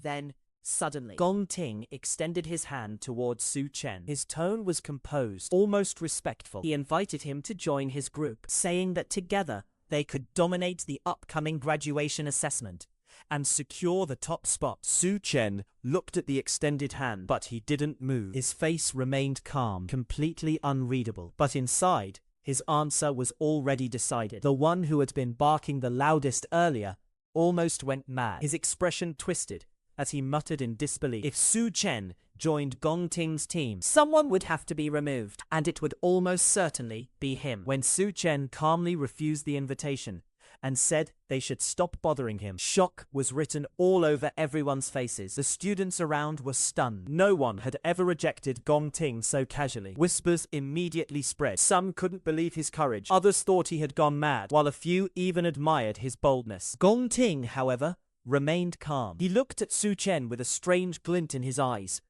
Then, suddenly, Gong Ting extended his hand towards Si Chen. His tone was composed, almost respectful. He invited him to join his group, saying that together they could dominate the upcoming graduation assessment and secure the top spot. Si Chen looked at the extended hand, but he didn't move. His face remained calm, completely unreadable. But inside, his answer was already decided. The one who had been barking the loudest earlier almost went mad. His expression twisted as he muttered in disbelief. If Si Chen joined Gong Ting's team, someone would have to be removed, and it would almost certainly be him. When Si Chen calmly refused the invitation and said they should stop bothering him, shock was written all over everyone's faces. The students around were stunned. No one had ever rejected Gong Ting so casually. Whispers immediately spread. Some couldn't believe his courage. Others thought he had gone mad, while a few even admired his boldness. Gong Ting, however, remained calm. He looked at Si Chen with a strange glint in his eyes,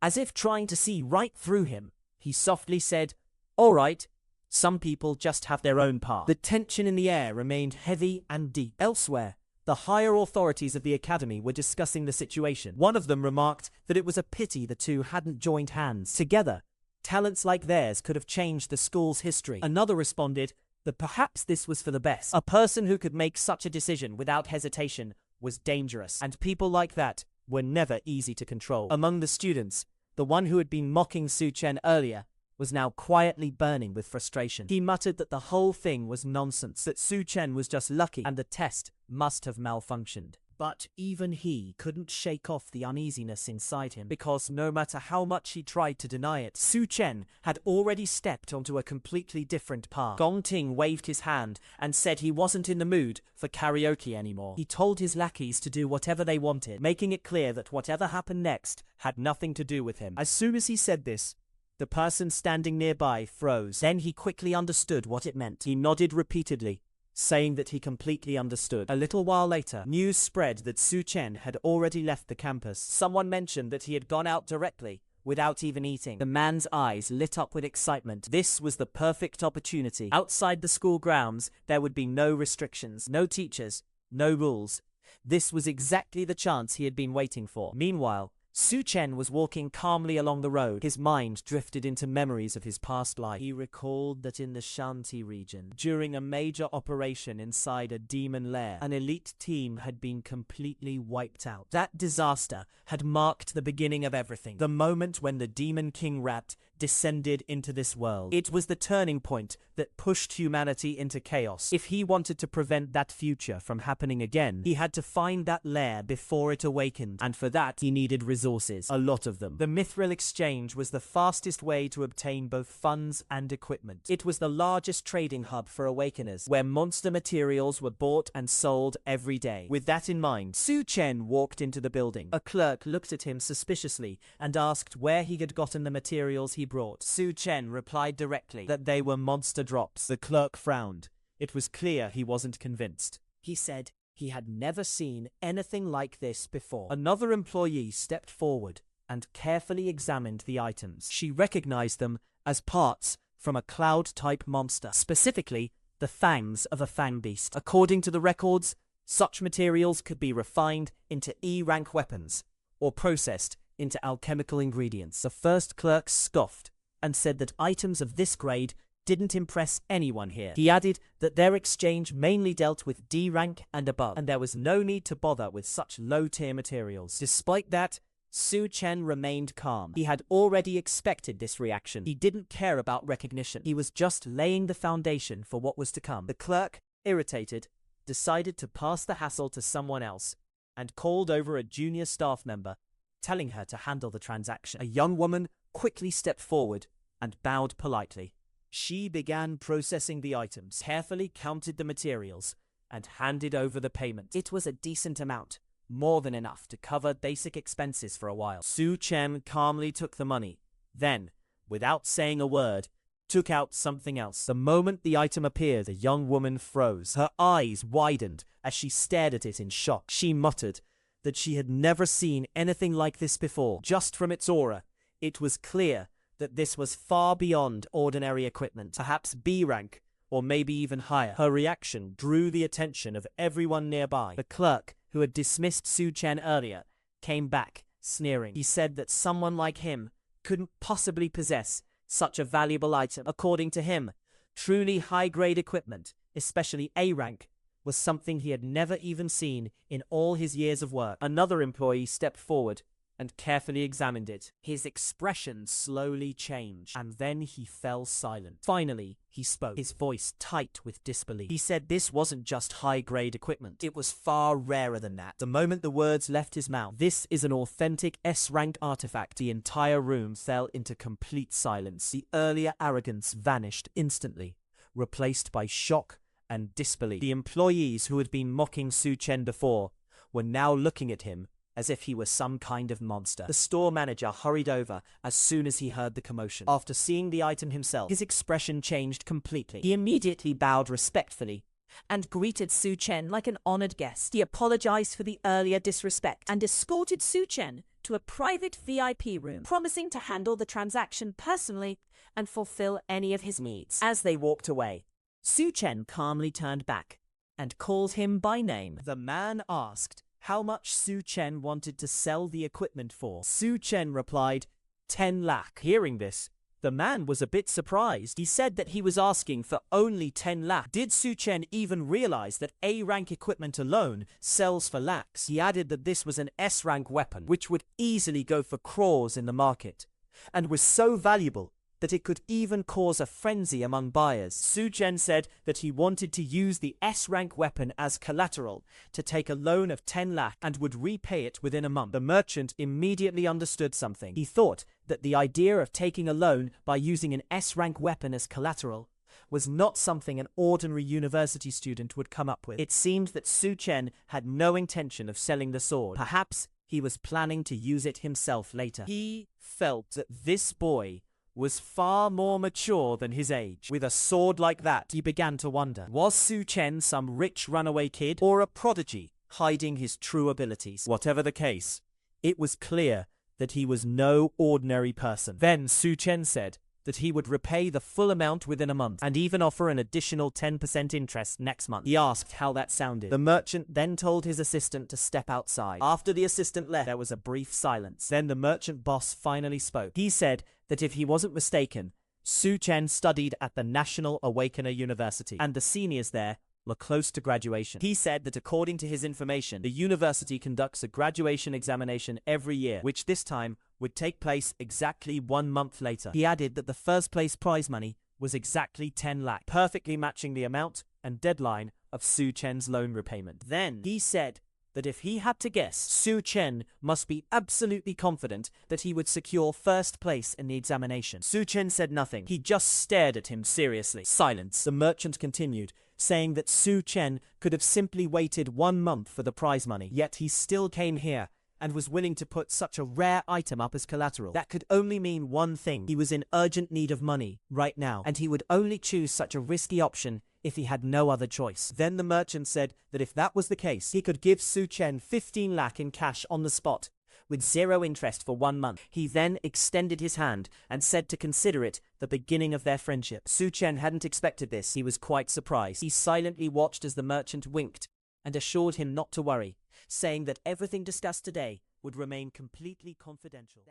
as if trying to see right through him. He softly said, "All right. Some people just have their own path." The tension in the air remained heavy and deep. Elsewhere, the higher authorities of the academy were discussing the situation. One of them remarked that it was a pity the two hadn't joined hands. Together, talents like theirs could have changed the school's history. Another responded that perhaps this was for the best. A person who could make such a decision without hesitation was dangerous, and people like that were never easy to control. Among the students, the one who had been mocking Si Chen earlier was now quietly burning with frustration. He muttered that the whole thing was nonsense, that Si Chen was just lucky and the test must have malfunctioned. But even he couldn't shake off the uneasiness inside him, because no matter how much he tried to deny it, Si Chen had already stepped onto a completely different path. Gong Ting waved his hand and said he wasn't in the mood for karaoke anymore. He told his lackeys to do whatever they wanted, making it clear that whatever happened next had nothing to do with him. As soon as he said this, the person standing nearby froze. Then he quickly understood what it meant. He nodded repeatedly, saying that he completely understood. A little while later, news spread that Si Chen had already left the campus. Someone mentioned that he had gone out directly, without even eating. The man's eyes lit up with excitement. This was the perfect opportunity. Outside the school grounds, there would be no restrictions, no teachers, no rules. This was exactly the chance he had been waiting for. Meanwhile, Si Chen was walking calmly along the road. His mind drifted into memories of his past life. He recalled that in the Shanti region, during a major operation inside a demon lair, an elite team had been completely wiped out. That disaster had marked the beginning of everything. The moment when the demon king rat descended into this world. It was the turning point that pushed humanity into chaos. If he wanted to prevent that future from happening again, he had to find that lair before it awakened, and for that he needed resources, a lot of them. The Mithril Exchange was the fastest way to obtain both funds and equipment. It was the largest trading hub for awakeners, where monster materials were bought and sold every day. With that in mind, Si Chen walked into the building. A clerk looked at him suspiciously and asked where he had gotten the materials he brought. Si Chen replied directly that they were monster drops. The clerk frowned. It was clear he wasn't convinced. He said he had never seen anything like this before. Another employee stepped forward and carefully examined the items. She recognized them as parts from a cloud-type monster, specifically the fangs of a fang beast. According to the records, such materials could be refined into E-rank weapons or processed into alchemical ingredients. The first clerk scoffed and said that items of this grade didn't impress anyone here. He added that their exchange mainly dealt with D rank and above, and there was no need to bother with such low-tier materials. Despite that, Si Chen remained calm. He had already expected this reaction. He didn't care about recognition. He was just laying the foundation for what was to come. The clerk, irritated, decided to pass the hassle to someone else and called over a junior staff member, telling her to handle the transaction. A young woman quickly stepped forward and bowed politely. She began processing the items, carefully counted the materials, and handed over the payment. It was a decent amount, more than enough to cover basic expenses for a while. Si Chen calmly took the money, then, without saying a word, took out something else. The moment the item appeared, the young woman froze. Her eyes widened as she stared at it in shock. She muttered that she had never seen anything like this before. Just from its aura, it was clear that this was far beyond ordinary equipment, perhaps B rank, or maybe even higher. Her reaction drew the attention of everyone nearby. The clerk, who had dismissed Si Chen earlier, came back, sneering. He said that someone like him couldn't possibly possess such a valuable item. According to him, truly high-grade equipment, especially A rank, was something he had never even seen in all his years of work. Another employee stepped forward and carefully examined it. His expression slowly changed, and then he fell silent. Finally, he spoke, his voice tight with disbelief. He said this wasn't just high-grade equipment. It was far rarer than that. The moment the words left his mouth, "This is an authentic S-rank artifact," the entire room fell into complete silence. The earlier arrogance vanished instantly, replaced by shock and disbelief. The employees who had been mocking Si Chen before were now looking at him as if he was some kind of monster. The store manager hurried over as soon as he heard the commotion. After seeing the item himself, his expression changed completely. He immediately bowed respectfully and greeted Si Chen like an honored guest. He apologized for the earlier disrespect and escorted Si Chen to a private VIP room, promising to handle the transaction personally and fulfill any of his needs. As they walked away, Si Chen calmly turned back and called him by name. The man asked how much Si Chen wanted to sell the equipment for. Si Chen replied, 10 lakh. Hearing this, the man was a bit surprised. He said that he was asking for only 10 lakh. Did Si Chen even realize that A-rank equipment alone sells for lakhs? He added that this was an S-rank weapon, which would easily go for crores in the market, and was so valuable that it could even cause a frenzy among buyers. Si Chen said that he wanted to use the S-rank weapon as collateral to take a loan of 10 lakh and would repay it within a month. The merchant immediately understood something. He thought that the idea of taking a loan by using an S-rank weapon as collateral was not something an ordinary university student would come up with. It seemed that Si Chen had no intention of selling the sword. Perhaps he was planning to use it himself later. He felt that this boy was far more mature than his age. With a sword like that, he began to wonder, was Si Chen some rich runaway kid or a prodigy hiding his true abilities? Whatever the case, it was clear that he was no ordinary person. Then Si Chen said that he would repay the full amount within a month and even offer an additional 10% interest next month. He asked how that sounded. The merchant then told his assistant to step outside. After the assistant left, there was a brief silence. Then the merchant boss finally spoke. He said that if he wasn't mistaken, Si Chen studied at the National Awakener University, and the seniors there were close to graduation. He said that according to his information, the university conducts a graduation examination every year, which this time would take place exactly 1 month later. He added that the first place prize money was exactly 10 lakh, perfectly matching the amount and deadline of Si Chen's loan repayment. Then he said that if he had to guess, Si Chen must be absolutely confident that he would secure first place in the examination. Si Chen said nothing. He just stared at him seriously. Silence. The merchant continued, saying that Si Chen could have simply waited 1 month for the prize money, yet he still came here and was willing to put such a rare item up as collateral. That could only mean one thing. He was in urgent need of money right now, and he would only choose such a risky option if he had no other choice. Then the merchant said that if that was the case, he could give Si Chen 15 lakh in cash on the spot, with 0 interest for 1 month. He then extended his hand and said to consider it the beginning of their friendship. Si Chen hadn't expected this. He was quite surprised. He silently watched as the merchant winked and assured him not to worry, saying that everything discussed today would remain completely confidential.